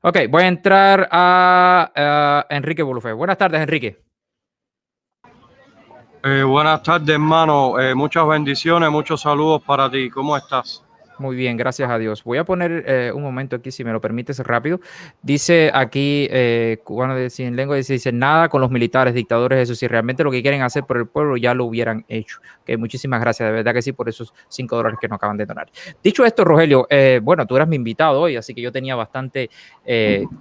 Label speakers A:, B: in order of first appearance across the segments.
A: Ok, voy a entrar a Enrique Bulufé. Buenas tardes, Enrique.
B: Buenas tardes, hermano. Muchas bendiciones, muchos saludos para ti. ¿Cómo estás?
A: Muy bien, gracias a Dios. Voy a poner un momento aquí, si me lo permites, rápido. Dice aquí, cubano de Sin Lengua, dice, nada con los militares, dictadores, eso. Si realmente lo que quieren hacer por el pueblo, ya lo hubieran hecho. Okay, muchísimas gracias, de verdad que sí, por esos $5 que nos acaban de donar. Dicho esto, Rogelio, bueno, tú eras mi invitado hoy, así que yo tenía bastante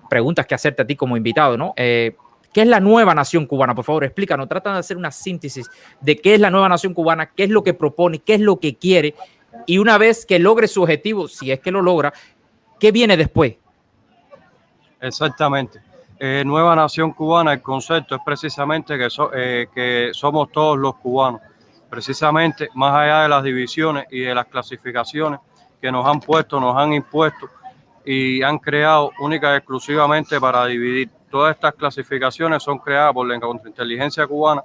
A: preguntas que hacerte a ti como invitado, ¿no? ¿Qué es la nueva nación cubana? Por favor, explícanos, trata de hacer una síntesis de qué es la nueva nación cubana, qué es lo que propone, qué es lo que quiere, y una vez que logre su objetivo, si es que lo logra, ¿qué viene después?
B: Exactamente. Nueva nación cubana, el concepto es precisamente que somos todos los cubanos. Precisamente, más allá de las divisiones y de las clasificaciones que nos han puesto, nos han impuesto y han creado única y exclusivamente para dividir. Todas estas clasificaciones son creadas por la contrainteligencia cubana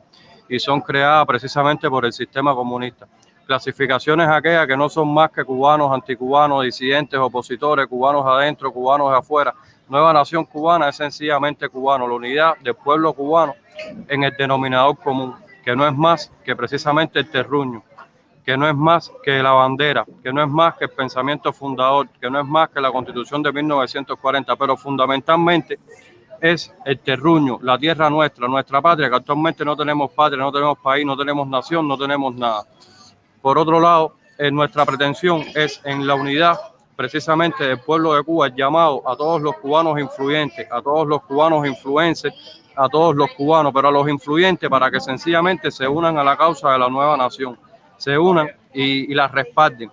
B: y son creadas precisamente por el sistema comunista. Clasificaciones aquellas que no son más que cubanos, anticubanos, disidentes, opositores, cubanos adentro, cubanos afuera. Nueva nación cubana es sencillamente cubano, la unidad del pueblo cubano en el denominador común, que no es más que precisamente el terruño, que no es más que la bandera, que no es más que el pensamiento fundador, que no es más que la Constitución de 1940, pero fundamentalmente es el terruño, la tierra nuestra, nuestra patria, que actualmente no tenemos patria, no tenemos país, no tenemos nación, no tenemos nada. Por otro lado, nuestra pretensión es en la unidad precisamente del pueblo de Cuba, el llamado a todos los cubanos influyentes, a todos los cubanos influencers, a todos los cubanos, pero a los influyentes para que sencillamente se unan a la causa de la nueva nación, se unan y la respalden.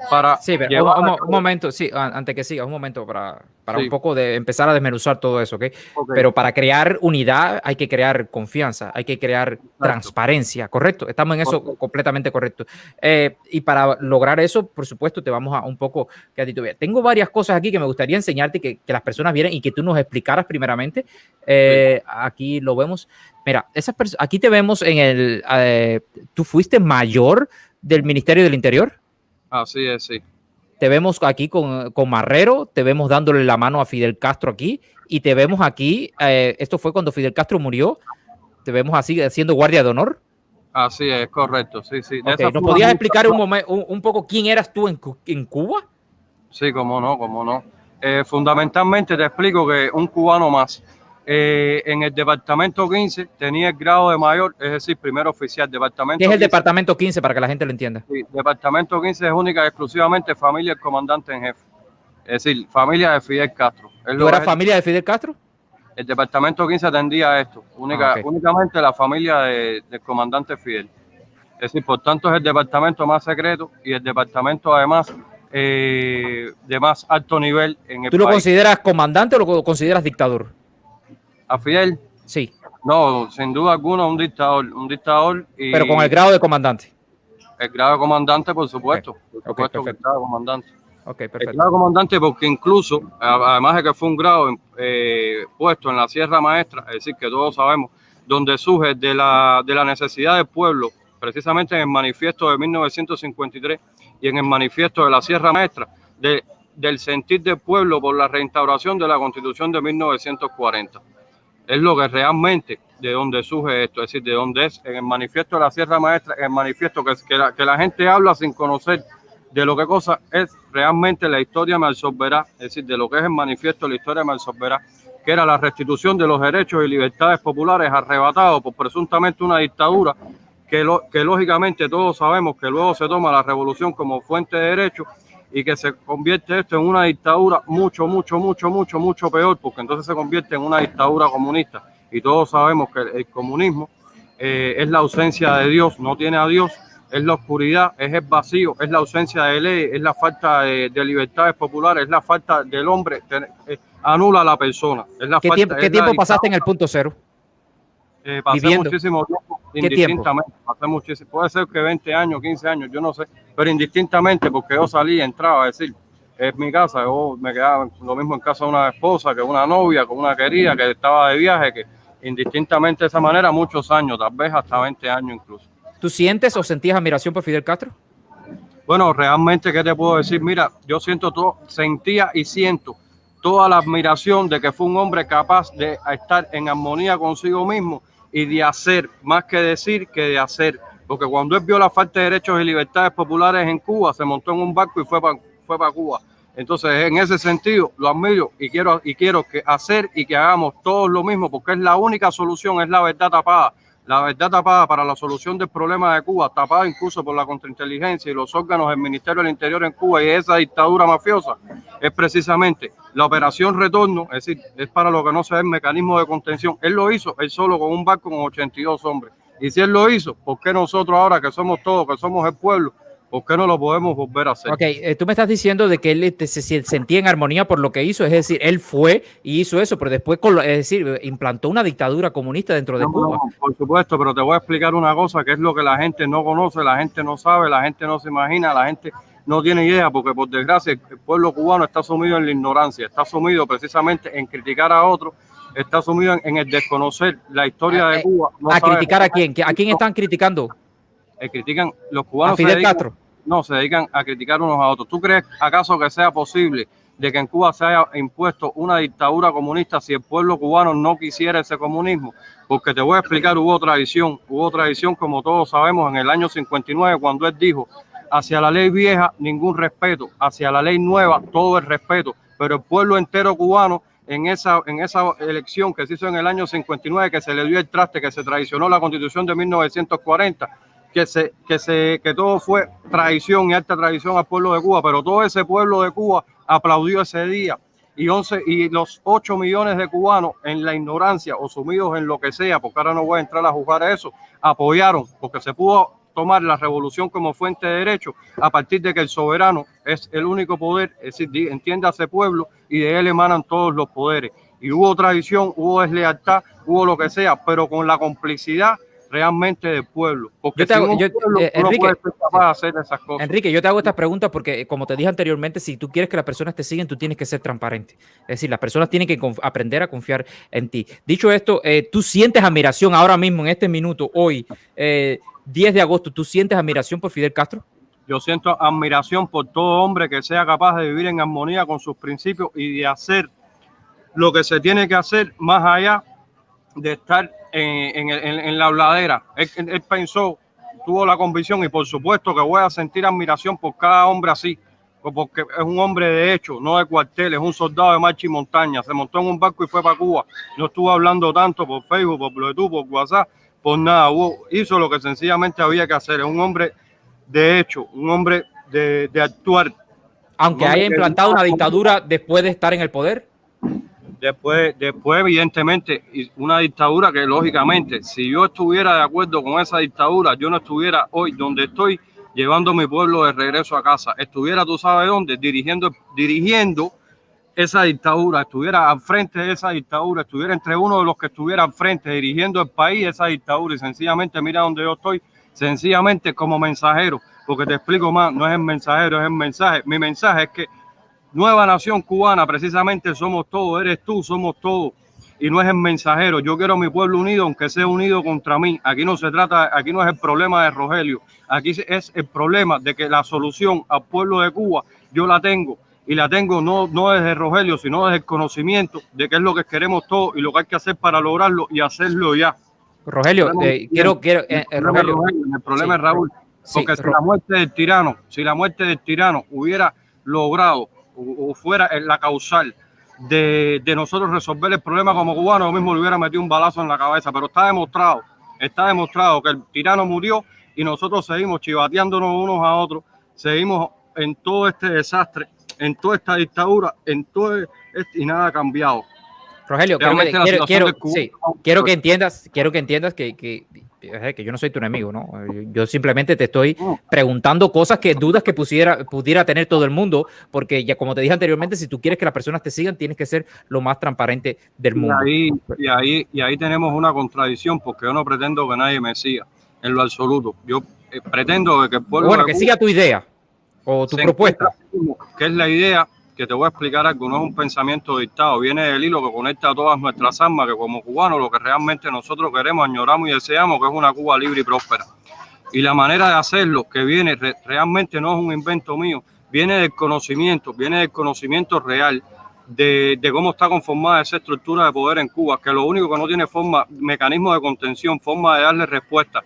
B: Para
A: Sí, pero un momento, sí, antes que siga, un momento para un
B: sí,
A: poco de empezar a desmenuzar todo eso, ¿ok?
B: okay,
A: Pero para crear unidad hay que crear confianza, hay que crear
B: exacto,
A: transparencia, ¿correcto? Estamos en eso
B: correcto.
A: completamente correcto. Y para lograr eso, por supuesto, te vamos a un poco que a titubear. Tengo varias cosas aquí que me gustaría enseñarte que las personas vieran y que tú nos explicaras primeramente.
B: Sí.
A: Aquí lo vemos. Mira, aquí te vemos en tú fuiste mayor del Ministerio del Interior.
B: Así es, sí.
A: Te vemos aquí con Marrero, te vemos dándole la mano a Fidel Castro aquí, y te vemos aquí, esto fue cuando Fidel Castro murió, te vemos así haciendo guardia de honor.
B: Así es, correcto, sí, sí. De
A: Okay.
B: esa
A: ¿Nos
B: forma,
A: podías explicar un poco quién eras tú en Cuba?
B: sí, cómo no, cómo no. Fundamentalmente te explico que un cubano más. En el departamento 15 tenía el grado de mayor, es decir, primer oficial.
A: ¿Qué es
B: Departamento
A: el
B: 15,
A: departamento 15 para que la gente lo entienda?
B: sí, departamento 15 es única y exclusivamente familia del comandante en jefe. Es decir, familia de Fidel Castro. Es
A: ¿Tú
B: lo que
A: eras
B: es
A: familia de Fidel Castro?
B: el departamento 15 atendía a esto,
A: Okay.
B: únicamente la familia del comandante Fidel. Es decir, por tanto es el departamento más secreto y el departamento además de más alto nivel en el
A: ¿Tú lo
B: país.
A: consideras comandante o lo consideras dictador?
B: A Fidel,
A: Sí,
B: no, sin duda alguna un dictador
A: pero con el
B: y
A: grado de comandante.
B: el grado de comandante, por
A: Okay.
B: supuesto
A: Okay,
B: que el
A: perfecto.
B: grado de comandante.
A: Okay,
B: El
A: perfecto.
B: grado de comandante porque incluso, además de que fue un grado puesto en la Sierra Maestra, es decir, que todos sabemos, donde surge de la necesidad del pueblo, precisamente en el manifiesto de 1953 y en el manifiesto de la Sierra Maestra, del sentir del pueblo por la reinstauración de la Constitución de 1940. Es lo que realmente, de donde surge esto, es decir, de donde es en el manifiesto de la Sierra Maestra, en el manifiesto que la gente habla sin conocer de lo que cosa es realmente la historia me absorberá, es decir, de lo que es el manifiesto de la historia me absorberá, que era la restitución de los derechos y libertades populares arrebatados por presuntamente una dictadura que lógicamente todos sabemos que luego se toma la revolución como fuente de derechos y que se convierte esto en una dictadura mucho, mucho, mucho, mucho, mucho peor, porque entonces se convierte en una dictadura comunista. Y todos sabemos que el comunismo es la ausencia de Dios, no tiene a Dios, es la oscuridad, es el vacío, es la ausencia de ley, es la falta de libertades populares, es la falta del hombre, anula a la persona, es la falta,
A: ¿Qué
B: es la
A: tiempo pasaste en
B: dictadura.
A: el punto cero?
B: Pasé
A: Viviendo.
B: muchísimo tiempo
A: ¿Qué tiempo?
B: indistintamente, pasé muchísimo, puede ser que 20 años, 15 años, yo no sé, pero indistintamente porque yo salí, entraba, es decir, es mi casa, yo me quedaba lo mismo en casa de una esposa, que una novia, con una querida que estaba de viaje, que indistintamente de esa manera muchos años, tal vez hasta 20 años incluso.
A: ¿Tú sientes o sentías admiración por Fidel Castro?
B: Bueno, realmente, ¿qué te puedo decir? Mira, yo siento todo, sentía y siento toda la admiración de que fue un hombre capaz de estar en armonía consigo mismo y de hacer, más que decir, que de hacer. Porque cuando él vio la falta de derechos y libertades populares en Cuba, se montó en un barco y fue para Cuba. Entonces, en ese sentido, lo admiro y quiero que hacer y que hagamos todos lo mismo, porque es la única solución, es la verdad tapada. La verdad tapada para la solución del problema de Cuba, tapada incluso por la contrainteligencia y los órganos del Ministerio del Interior en Cuba y esa dictadura mafiosa, es precisamente la operación Retorno, es decir, es para lo que no se ve el mecanismo de contención. Él lo hizo, él solo con un barco con 82 hombres. Y si él lo hizo, ¿por qué nosotros ahora que somos todos, que somos el pueblo, por qué no lo podemos volver a hacer?
A: Ok, tú me estás diciendo de que él se sentía en armonía por lo que hizo, es decir, él fue y hizo eso, pero después, es decir, implantó una dictadura comunista dentro de Cuba.
B: No, por supuesto, pero te voy a explicar una cosa que es lo que la gente no conoce, la gente no sabe, la gente no se imagina, la gente no tiene idea, porque por desgracia el pueblo cubano está sumido en la ignorancia, está sumido precisamente en criticar a otros, está sumido en el desconocer la historia de Cuba. No
A: ¿A criticar a quién? ¿A quién están criticando?
B: Critican los cubanos.
A: ¿A Fidel Castro?
B: No, se dedican a criticar unos a otros. ¿Tú crees acaso que sea posible de que en Cuba se haya impuesto una dictadura comunista si el pueblo cubano no quisiera ese comunismo? Porque te voy a explicar, hubo tradición como todos sabemos en el año 59 cuando él dijo: hacia la ley vieja ningún respeto, hacia la ley nueva todo el respeto, pero el pueblo entero cubano en esa elección que se hizo en el año 59, que se le dio el traste, que se traicionó la Constitución de 1940, que todo fue traición y alta traición al pueblo de Cuba, pero todo ese pueblo de Cuba aplaudió ese día y los 8 millones de cubanos en la ignorancia o sumidos en lo que sea, porque ahora no voy a entrar a juzgar eso, apoyaron, porque se pudo tomar la revolución como fuente de derecho a partir de que el soberano es el único poder, es decir, entiende a ese pueblo y de él emanan todos los poderes. Y hubo traición, hubo deslealtad, hubo lo que sea, pero con la complicidad realmente del pueblo. Porque
A: Enrique,
B: ser capaz de hacer esas cosas.
A: Enrique, yo te hago estas preguntas porque, como te dije anteriormente, si tú quieres que las personas te sigan, tú tienes que ser transparente. Es decir, las personas tienen que aprender a confiar en ti. Dicho esto, ¿tú sientes admiración ahora mismo, en este minuto, hoy, 10 de agosto, tú sientes admiración por Fidel Castro?
B: Yo siento admiración por todo hombre que sea capaz de vivir en armonía con sus principios y de hacer lo que se tiene que hacer más allá de estar en la habladera. Él pensó, tuvo la convicción y por supuesto que voy a sentir admiración por cada hombre así, porque es un hombre de hecho, no de cuartel, es un soldado de marcha y montaña, se montó en un barco y fue para Cuba, no estuvo hablando tanto por Facebook, por Bluetooth, por WhatsApp, por nada, hizo lo que sencillamente había que hacer, es un hombre de hecho, un hombre de actuar.
A: Aunque haya implantado una dictadura después de estar en el poder.
B: Después, evidentemente, una dictadura que, lógicamente, si yo estuviera de acuerdo con esa dictadura, yo no estuviera hoy donde estoy, llevando a mi pueblo de regreso a casa. Estuviera, tú sabes dónde, dirigiendo esa dictadura, estuviera al frente de esa dictadura, estuviera entre uno de los que estuviera al frente, dirigiendo el país, esa dictadura, y sencillamente, mira donde yo estoy, sencillamente como mensajero, porque te explico más, no es el mensajero, es el mensaje. Mi mensaje es que nueva nación cubana, precisamente somos todos, eres tú, somos todos, y no es el mensajero. Yo quiero a mi pueblo unido, aunque sea unido contra mí. Aquí no se trata, aquí no es el problema de Rogelio, aquí es el problema de que la solución al pueblo de Cuba yo la tengo, y la tengo no desde Rogelio, sino desde el conocimiento de qué es lo que queremos todos y lo que hay que hacer para lograrlo y hacerlo ya.
A: Rogelio, Rogelio.
B: El problema es Raúl, porque si la muerte del tirano hubiera logrado o fuera la causal de nosotros resolver el problema como cubanos, yo mismo le hubiera metido un balazo en la cabeza, pero está demostrado que el tirano murió y nosotros seguimos chivateándonos unos a otros, seguimos en todo este desastre, en toda esta dictadura, y nada ha cambiado.
A: Rogelio, quiero que entiendas que yo no soy tu enemigo, ¿no? Yo simplemente te estoy preguntando dudas que pudiera tener todo el mundo, porque ya como te dije anteriormente, si tú quieres que las personas te sigan, tienes que ser lo más transparente del mundo.
B: Y ahí tenemos una contradicción, porque yo no pretendo que nadie me siga, en lo absoluto. Yo pretendo que el pueblo...
A: Bueno, que siga tu idea o tu propuesta.
B: Que es la idea que te voy a explicar algo, no es un pensamiento dictado, viene del hilo que conecta a todas nuestras almas, que como cubanos lo que realmente nosotros queremos, añoramos y deseamos, que es una Cuba libre y próspera. Y la manera de hacerlo, que viene realmente no es un invento mío, viene del conocimiento real de cómo está conformada esa estructura de poder en Cuba, que lo único que no tiene forma, mecanismo de contención, forma de darle respuesta,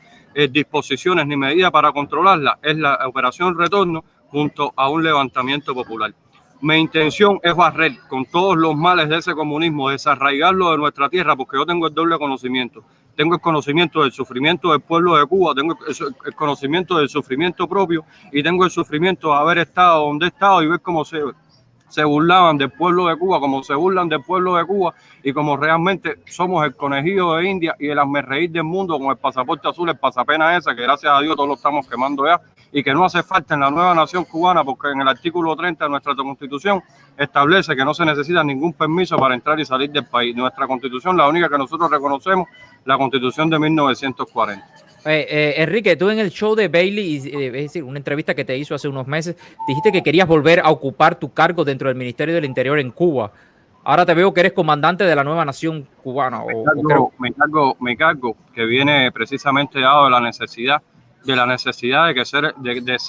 B: disposiciones ni medidas para controlarla, es la Operación Retorno junto a un levantamiento popular. Mi intención es barrer con todos los males de ese comunismo, desarraigarlo de nuestra tierra, porque yo tengo el doble conocimiento. Tengo el conocimiento del sufrimiento del pueblo de Cuba, tengo el conocimiento del sufrimiento propio y tengo el sufrimiento de haber estado donde he estado y ver cómo se burlaban del pueblo de Cuba, como se burlan del pueblo de Cuba y como realmente somos el conejillo de India y el hazmerreír del mundo con el pasaporte azul, el pasapena esa, que gracias a Dios todos lo estamos quemando ya y que no hace falta en la nueva nación cubana porque en el artículo 30 de nuestra Constitución establece que no se necesita ningún permiso para entrar y salir del país. Nuestra Constitución, la única que nosotros reconocemos, la Constitución de 1940.
A: Enrique, tú en el show de Bailey, es decir, una entrevista que te hizo hace unos meses, dijiste que querías volver a ocupar tu cargo dentro del Ministerio del Interior en Cuba. Ahora te veo que eres comandante de la nueva nación cubana.
B: Mi cargo que viene precisamente dado de la necesidad de que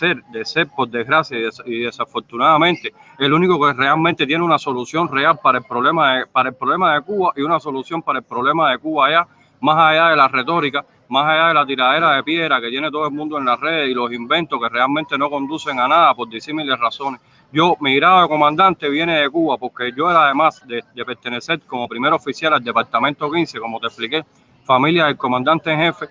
B: ser por desgracia y desafortunadamente el único que realmente tiene una solución real para el problema de Cuba y una solución para el problema de Cuba allá, más allá de la retórica, más allá de la tiradera de piedra que tiene todo el mundo en las redes y los inventos que realmente no conducen a nada por disímiles razones. Mi grado de comandante viene de Cuba porque yo era, además de pertenecer como primer oficial al Departamento 15, como te expliqué, familia del comandante en jefe,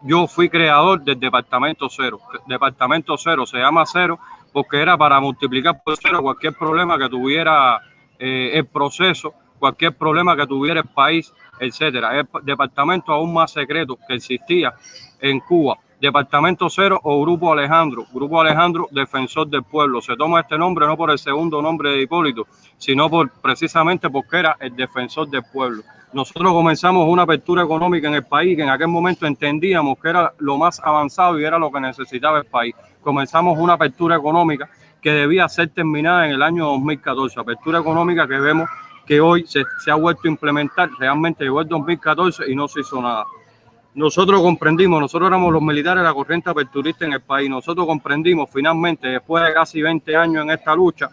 B: yo fui creador del Departamento Cero. Departamento Cero se llama Cero porque era para multiplicar por cero cualquier problema que tuviera el proceso, cualquier problema que tuviera el país, etcétera. El departamento aún más secreto que existía en Cuba. Departamento Cero o Grupo Alejandro. Grupo Alejandro, Defensor del Pueblo. Se toma este nombre no por el segundo nombre de Hipólito, sino precisamente porque era el defensor del pueblo. Nosotros comenzamos una apertura económica en el país que en aquel momento entendíamos que era lo más avanzado y era lo que necesitaba el país. Comenzamos una apertura económica que debía ser terminada en el año 2014. Apertura económica que vemos que hoy se ha vuelto a implementar. Realmente llegó el 2014 y no se hizo nada. Nosotros comprendimos, nosotros éramos los militares de la corriente aperturista en el país, nosotros comprendimos finalmente, después de casi 20 años en esta lucha,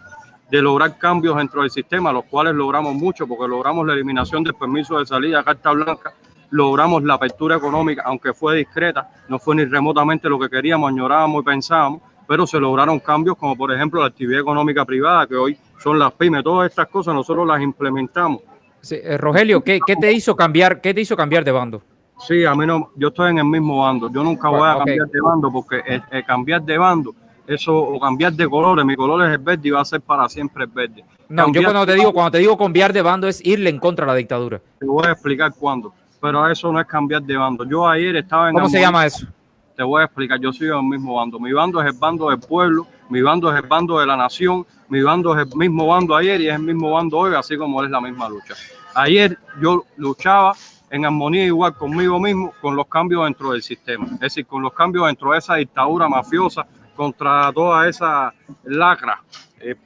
B: de lograr cambios dentro del sistema, los cuales logramos mucho, porque logramos la eliminación del permiso de salida, carta blanca, logramos la apertura económica, aunque fue discreta, no fue ni remotamente lo que queríamos, añorábamos y pensábamos, pero se lograron cambios como por ejemplo la actividad económica privada, que hoy son las pymes, todas estas cosas nosotros las implementamos.
A: Sí, Rogelio, ¿qué te hizo cambiar de bando?
B: Sí, a mí no, yo estoy en el mismo bando, yo nunca voy a cambiar de bando porque cambiar de bando, eso, o cambiar de colores, mi color es el verde y va a ser para siempre el verde.
A: No, cambiar yo cuando te digo cambiar de bando es irle en contra a la dictadura.
B: Te voy a explicar cuándo, pero eso no es cambiar de bando. Yo ayer estaba en...
A: ¿Cómo se llama eso?
B: Te voy a explicar, yo soy del mismo bando. Mi bando es el bando del pueblo, mi bando es el bando de la nación, mi bando es el mismo bando ayer y es el mismo bando hoy, así como es la misma lucha. Ayer yo luchaba en armonía igual conmigo mismo, con los cambios dentro del sistema, es decir, con los cambios dentro de esa dictadura mafiosa, contra toda esa lacra.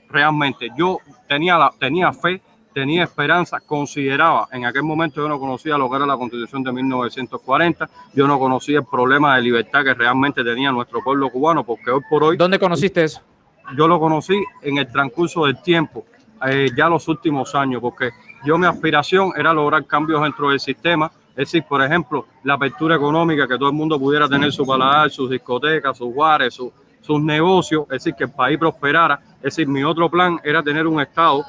B: Realmente yo tenía fe, tenía esperanza, consideraba, en aquel momento yo no conocía lo que era la Constitución de 1940, yo no conocía el problema de libertad que realmente tenía nuestro pueblo cubano, porque hoy por hoy...
A: ¿Dónde conociste eso?
B: Yo lo conocí en el transcurso del tiempo, ya los últimos años, porque mi aspiración era lograr cambios dentro del sistema, es decir, por ejemplo, la apertura económica, que todo el mundo pudiera tener su paladar, sus discotecas, sus bares, sus negocios, es decir, que el país prosperara. Es decir, mi otro plan era tener un Estado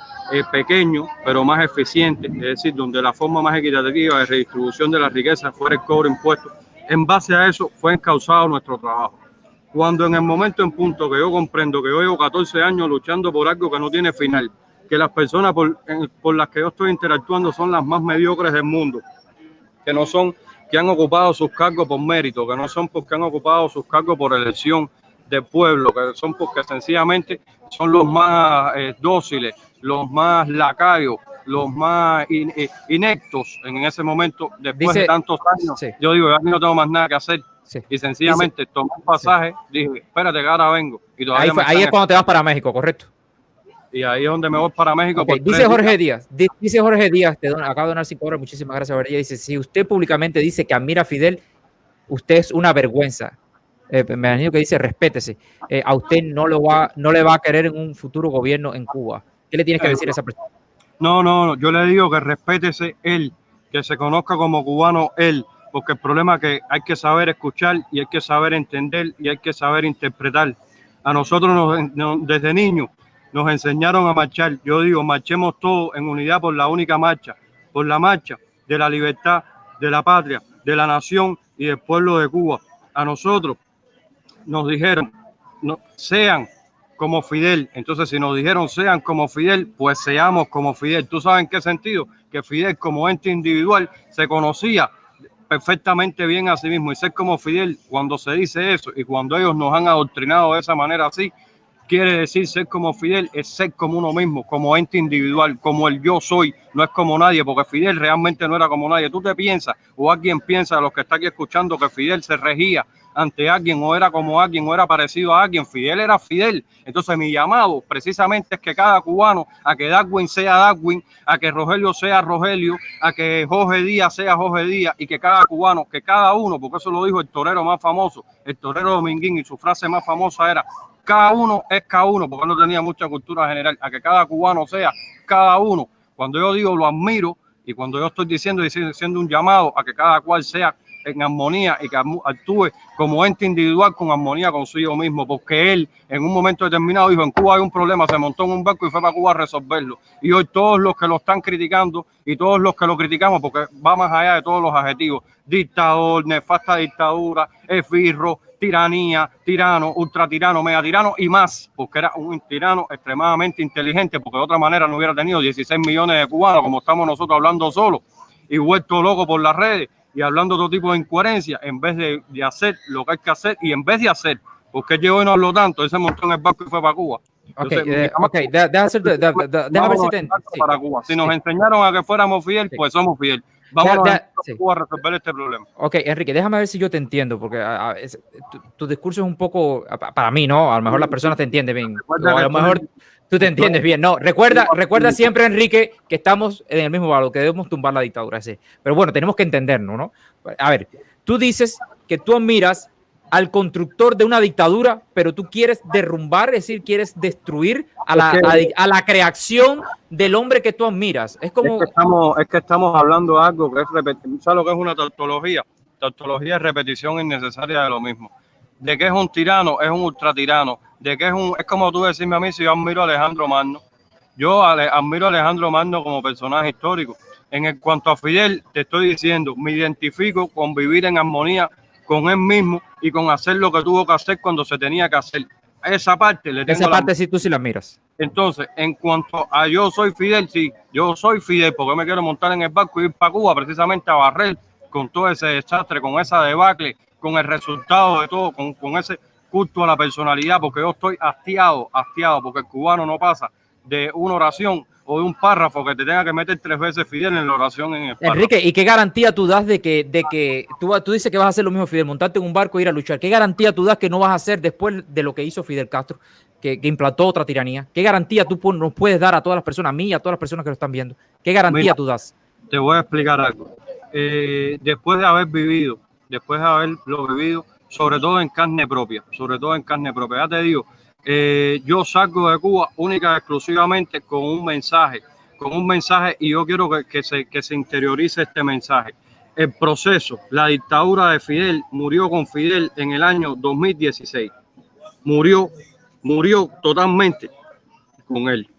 B: pequeño, pero más eficiente, es decir, donde la forma más equitativa de redistribución de la riqueza fuera el cobro de impuestos. En base a eso fue encauzado nuestro trabajo. Cuando en el momento en punto que yo comprendo que yo llevo 14 años luchando por algo que no tiene final, que las personas por las que yo estoy interactuando son las más mediocres del mundo, que no son que han ocupado sus cargos por mérito, que no son porque han ocupado sus cargos por elección del pueblo, que son porque sencillamente son los más dóciles, los más lacayos, los más ineptos en ese momento, después de tantos años. Sí. Yo digo, ya no tengo más nada que hacer. Sí. Y sencillamente tomé un pasaje, dije, espérate que ahora vengo. Y
A: ahí es cuando te vas para México, ¿correcto?
B: Y ahí es donde me voy para México.
A: Okay. Dice Jorge Díaz, acaba de donar 5 horas, muchísimas gracias, Jorge. Dice, si usted públicamente dice que admira a Fidel, usted es una vergüenza. Me imagino que dice, respétese. A usted no le va a querer en un futuro gobierno en Cuba. ¿Qué le tienes que decir a esa persona?
B: No, yo le digo que respétese él, que se conozca como cubano él, porque el problema es que hay que saber escuchar y hay que saber entender y hay que saber interpretar. A nosotros desde niños nos enseñaron a marchar. Yo digo, marchemos todos en unidad por la única marcha, por la marcha de la libertad, de la patria, de la nación y del pueblo de Cuba. A nosotros nos dijeron, no, sean como Fidel. Entonces, si nos dijeron sean como Fidel, pues seamos como Fidel. ¿Tú sabes en qué sentido? Que Fidel, como ente individual, se conocía perfectamente bien a sí mismo, y ser como Fidel, cuando se dice eso y cuando ellos nos han adoctrinado de esa manera así, quiere decir ser como Fidel, es ser como uno mismo, como ente individual, como el yo soy, no es como nadie, porque Fidel realmente no era como nadie. Tú te piensas, o alguien piensa, los que está aquí escuchando, que Fidel se regía ante alguien, o era como alguien, o era parecido a alguien. Fidel era Fidel. Entonces mi llamado precisamente es que cada cubano, a que Darwin sea Darwin, a que Rogelio sea Rogelio, a que Jorge Díaz sea Jorge Díaz, y que cada cubano, que cada uno, porque eso lo dijo el torero más famoso, el torero Dominguín, y su frase más famosa era: cada uno es cada uno, porque no tenía mucha cultura general, a que cada cubano sea cada uno. Cuando yo digo lo admiro, y cuando yo estoy diciendo un llamado a que cada cual sea en armonía y que actúe como ente individual con armonía consigo mismo, porque él en un momento determinado dijo: en Cuba hay un problema, se montó en un barco y fue para Cuba a resolverlo. Y hoy todos los que lo están criticando y todos los que lo criticamos, porque va más allá de todos los adjetivos: dictador, nefasta dictadura, esbirro, tiranía, tirano, ultratirano, megatirano y más, porque era un tirano extremadamente inteligente, porque de otra manera no hubiera tenido 16 millones de cubanos como estamos nosotros hablando solos y vuelto loco por las redes y hablando todo tipo de incoherencia, en vez de hacer lo que hay que hacer, y en vez de hacer, porque llegó y no habló tanto, él se montó en el barco y fue para Cuba.
A: Entonces, déjame ver si te
B: para Cuba. Si nos enseñaron a que fuéramos fiel, pues somos fiel. Vamos a Cuba a resolver este problema.
A: Ok, Enrique, déjame ver si yo te entiendo, porque tu discurso es un poco, para mí, ¿no? A lo mejor las personas te entienden bien, o a lo mejor tú te entiendes bien. No, recuerda siempre, Enrique, que estamos en el mismo valor, que debemos tumbar la dictadura. Sí. Pero bueno, tenemos que entendernos, ¿no? A ver, tú dices que tú admiras al constructor de una dictadura, pero tú quieres derrumbar, es decir, quieres destruir a la creación del hombre que tú admiras. Es como...
B: Es que estamos hablando de algo que es repetición. ¿Sabes lo que es una tautología? Tautología es repetición innecesaria de lo mismo. De que es un tirano, es un ultratirano. De que es como tú decirme a mí si yo admiro a Alejandro Magno. Yo admiro a Alejandro Magno como personaje histórico. En cuanto a Fidel, te estoy diciendo, me identifico con vivir en armonía con él mismo y con hacer lo que tuvo que hacer cuando se tenía que hacer. Esa parte le tengo.
A: Esa parte sí tú sí la miras.
B: Entonces, en cuanto a yo soy Fidel, sí, yo soy Fidel porque me quiero montar en el barco y ir para Cuba precisamente a barrer con todo ese desastre, con esa debacle, con el resultado de todo, con ese culto a la personalidad, porque yo estoy hastiado, porque el cubano no pasa de una oración o de un párrafo que te tenga que meter 3 veces Fidel en la oración en el párrafo.
A: Enrique, ¿y qué garantía tú das de que tú dices que vas a hacer lo mismo, Fidel, montarte en un barco e ir a luchar? ¿Qué garantía tú das que no vas a hacer después de lo que hizo Fidel Castro, que implantó otra tiranía? ¿Qué garantía tú nos puedes dar a todas las personas, a mí y a todas las personas que lo están viendo? ¿Qué garantía tú das?
B: Te voy a explicar algo. Después de haberlo vivido, sobre todo en carne propia, ya te digo, yo salgo de Cuba única y exclusivamente con un mensaje, y yo quiero que se interiorice este mensaje. El proceso, la dictadura de Fidel murió con Fidel en el año 2016. Murió totalmente con él.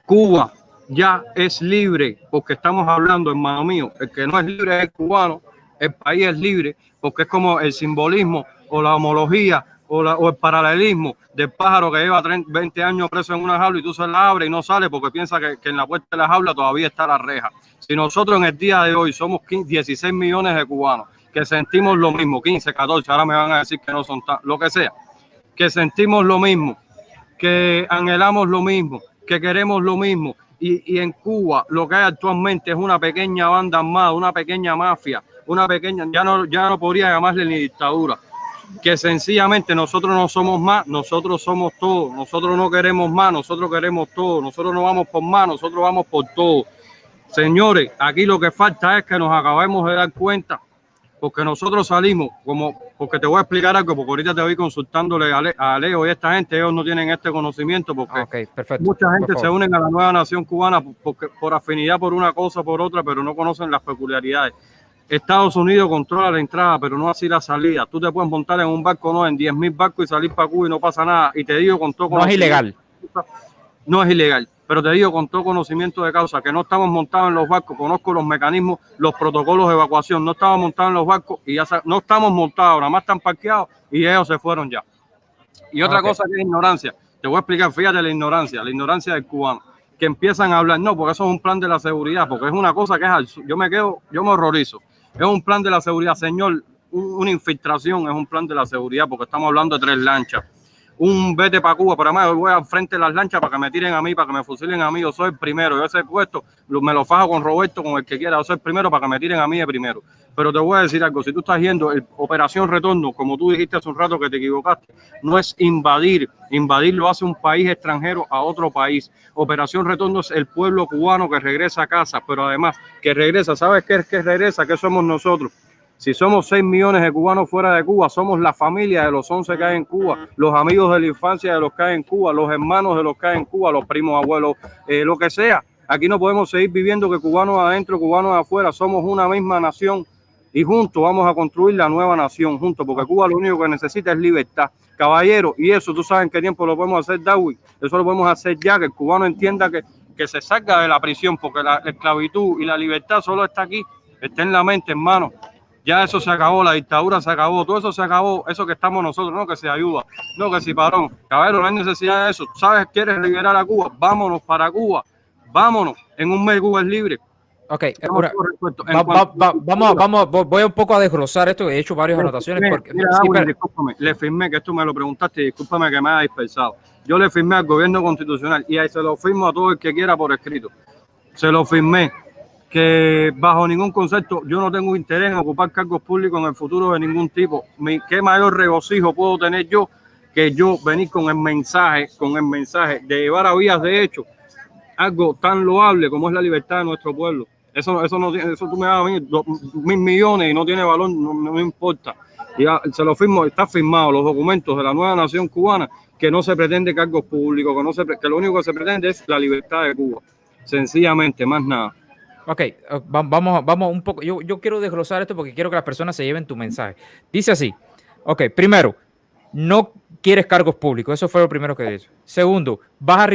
B: Cuba ya es libre, porque estamos hablando, hermano mío, el que no es libre es el cubano, el país es libre, porque es como el simbolismo o la homología o el paralelismo del pájaro que lleva 20 años preso en una jaula y tú se la abres y no sale porque piensa que en la puerta de la jaula todavía está la reja. Si nosotros en el día de hoy somos 16 millones de cubanos que sentimos lo mismo, 15, 14, ahora me van a decir que no son lo que sea, que sentimos lo mismo, que anhelamos lo mismo, que queremos lo mismo, y en Cuba lo que hay actualmente es una pequeña banda armada, una pequeña mafia, ya no podría llamarle ni dictadura, que sencillamente nosotros no somos más, nosotros somos todo, nosotros no queremos más, nosotros queremos todo, nosotros no vamos por más, nosotros vamos por todo. Señores, aquí lo que falta es que nos acabemos de dar cuenta, porque nosotros salimos como porque te voy a explicar algo, porque ahorita te voy consultándole a Leo y a esta gente, ellos no tienen este conocimiento, porque mucha gente se unen a la nueva nación cubana por afinidad por una cosa, por otra, pero no conocen las peculiaridades. Estados Unidos controla la entrada, pero no así la salida. Tú te puedes montar en un barco, no, en 10.000 barcos y salir para Cuba y no pasa nada. Y te digo con todo conocimiento.
A: No es ilegal.
B: No es ilegal, pero te digo con todo conocimiento de causa que no estamos montados en los barcos. Conozco los mecanismos, los protocolos de evacuación. No estamos montados en los barcos y ya no estamos montados, nada más están parqueados y ellos se fueron ya. Y otra cosa que es ignorancia. Te voy a explicar, fíjate la ignorancia del cubano. Que empiezan a hablar, no, porque eso es un plan de la seguridad, porque es una cosa que es, yo me horrorizo. Es un plan de la seguridad, señor, una infiltración es un plan de la seguridad, porque estamos hablando de 3 lanchas. Un vete para Cuba, pero además voy al frente de las lanchas para que me tiren a mí, para que me fusilen a mí, yo soy el primero, yo ese puesto me lo fajo con Roberto, con el que quiera, yo soy el primero para que me tiren a mí de primero. Pero te voy a decir algo, si tú estás yendo Operación Retorno, como tú dijiste hace un rato que te equivocaste, no es invadir lo hace un país extranjero a otro país. Operación Retorno es el pueblo cubano que regresa a casa, pero además que regresa, ¿sabes qué es que regresa? ¿Qué somos nosotros? Si somos 6 millones de cubanos fuera de Cuba, somos la familia de los 11 que hay en Cuba, los amigos de la infancia de los que hay en Cuba, los hermanos de los que hay en Cuba, los primos, abuelos, lo que sea. Aquí no podemos seguir viviendo que cubanos adentro, cubanos afuera, somos una misma nación y juntos vamos a construir la nueva nación, juntos, porque Cuba lo único que necesita es libertad. Caballero, y eso, ¿tú sabes en qué tiempo lo podemos hacer, Darwin? Eso lo podemos hacer ya, que el cubano entienda que se salga de la prisión, porque la esclavitud y la libertad solo está aquí, está en la mente, hermano. Ya eso se acabó, la dictadura se acabó, todo eso se acabó, eso que estamos nosotros, no que se ayuda, no que si parón. Caballero, no hay necesidad de eso. ¿Sabes? ¿Quieres liberar a Cuba? Vámonos para Cuba, vámonos. En un mes Cuba es libre.
A: Ok, voy un poco a desglosar esto, he hecho varias anotaciones.
B: Mira, discúlpame, le firmé, que esto me lo preguntaste, discúlpame que me haya dispersado. Yo le firmé al gobierno constitucional y ahí se lo firmo a todo el que quiera por escrito. Se lo firmé. Que bajo ningún concepto yo no tengo interés en ocupar cargos públicos en el futuro de ningún tipo. ¿Qué mayor regocijo puedo tener yo que yo venir con el mensaje de llevar a vías de hecho algo tan loable como es la libertad de nuestro pueblo? Eso tú me das a mí 1.000 millones y no tiene valor, no importa. Ya se lo firmo, está firmado los documentos de la nueva nación cubana, que no se pretende cargos públicos, que lo único que se pretende es la libertad de Cuba. Sencillamente, más nada.
A: Ok, vamos un poco. Yo quiero desglosar esto porque quiero que las personas se lleven tu mensaje. Dice así. Ok, primero, no quieres cargos públicos. Eso fue lo primero que dice. Segundo, vas a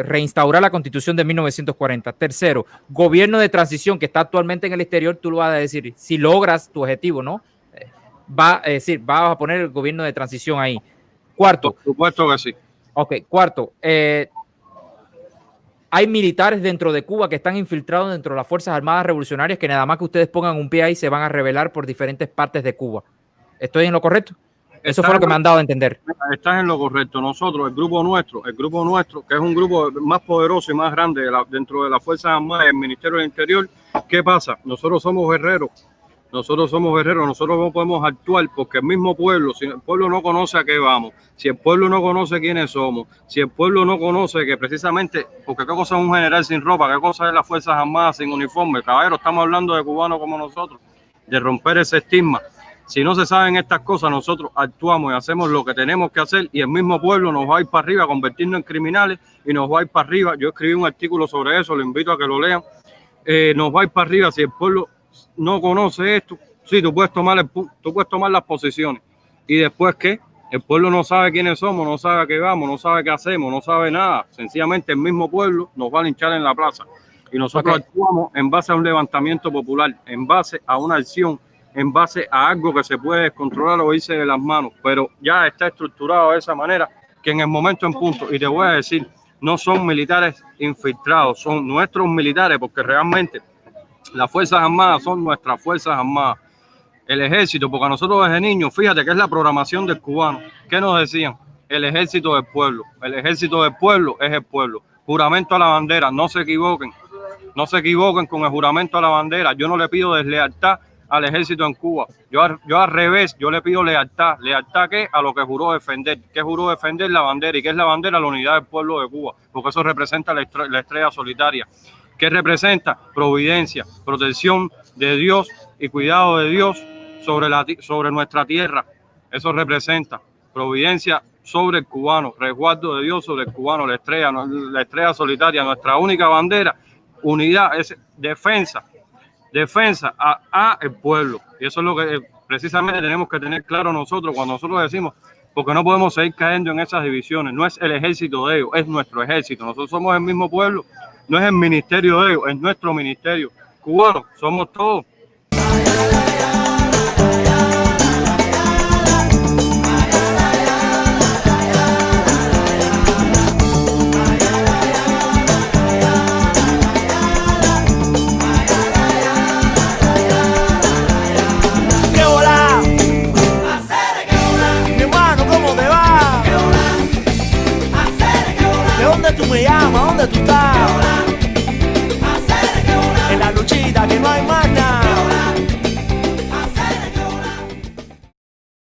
A: reinstaurar la Constitución de 1940. Tercero, gobierno de transición que está actualmente en el exterior, tú lo vas a decir. Si logras tu objetivo, ¿no? Vas a poner el gobierno de transición ahí. Cuarto.
B: Por supuesto que sí.
A: Ok, cuarto. Hay militares dentro de Cuba que están infiltrados dentro de las Fuerzas Armadas Revolucionarias que nada más que ustedes pongan un pie ahí se van a rebelar por diferentes partes de Cuba. ¿Estoy en lo correcto? Eso fue lo que me han dado a entender.
B: Estás en lo correcto. Nosotros, el grupo nuestro, que es un grupo más poderoso y más grande dentro de las Fuerzas Armadas y el Ministerio del Interior, ¿qué pasa? Nosotros somos guerreros. Nosotros no podemos actuar porque el mismo pueblo, si el pueblo no conoce a qué vamos, si el pueblo no conoce quiénes somos, si el pueblo no conoce que precisamente, porque qué cosa es un general sin ropa, qué cosa es las Fuerzas Armadas sin uniforme, caballero, estamos hablando de cubanos como nosotros, de romper ese estigma. Si no se saben estas cosas, nosotros actuamos y hacemos lo que tenemos que hacer y el mismo pueblo nos va a ir para arriba a convertirnos en criminales y nos va a ir para arriba. Yo escribí un artículo sobre eso, lo invito a que lo lean. Nos va a ir para arriba si el pueblo no conoce esto. Sí, tú puedes tomar las posiciones y después ¿qué? El pueblo no sabe quiénes somos, no sabe a qué vamos, no sabe qué hacemos, no sabe nada. Sencillamente el mismo pueblo nos va a linchar en la plaza y nosotros actuamos en base a un levantamiento popular, en base a una acción, en base a algo que se puede descontrolar o irse de las manos, pero ya está estructurado de esa manera que en el momento en punto, y te voy a decir, no son militares infiltrados, son nuestros militares, porque realmente las Fuerzas Armadas son nuestras Fuerzas Armadas. El ejército, porque a nosotros desde niños, fíjate que es la programación del cubano. ¿Qué nos decían? El ejército del pueblo. El ejército del pueblo es el pueblo. Juramento a la bandera, no se equivoquen. No se equivoquen con el juramento a la bandera. Yo no le pido deslealtad al ejército en Cuba. Yo al revés, yo le pido lealtad. ¿Lealtad qué? A lo que juró defender. ¿Qué juró defender? La bandera. ¿Y qué es la bandera? La unidad del pueblo de Cuba. Porque eso representa la estrella solitaria. ¿Qué representa? Providencia, protección de Dios y cuidado de Dios sobre nuestra tierra. Eso representa providencia sobre el cubano, resguardo de Dios sobre el cubano, la estrella solitaria, nuestra única bandera, unidad, es defensa a el pueblo. Y eso es lo que precisamente tenemos que tener claro nosotros cuando nosotros decimos, porque no podemos seguir cayendo en esas divisiones. No es el ejército de ellos, es nuestro ejército. Nosotros somos el mismo pueblo, no es el ministerio de ellos, es nuestro ministerio. Cubanos, somos todos.
C: ¿Dónde tú me llamas? ¿Dónde tú estás?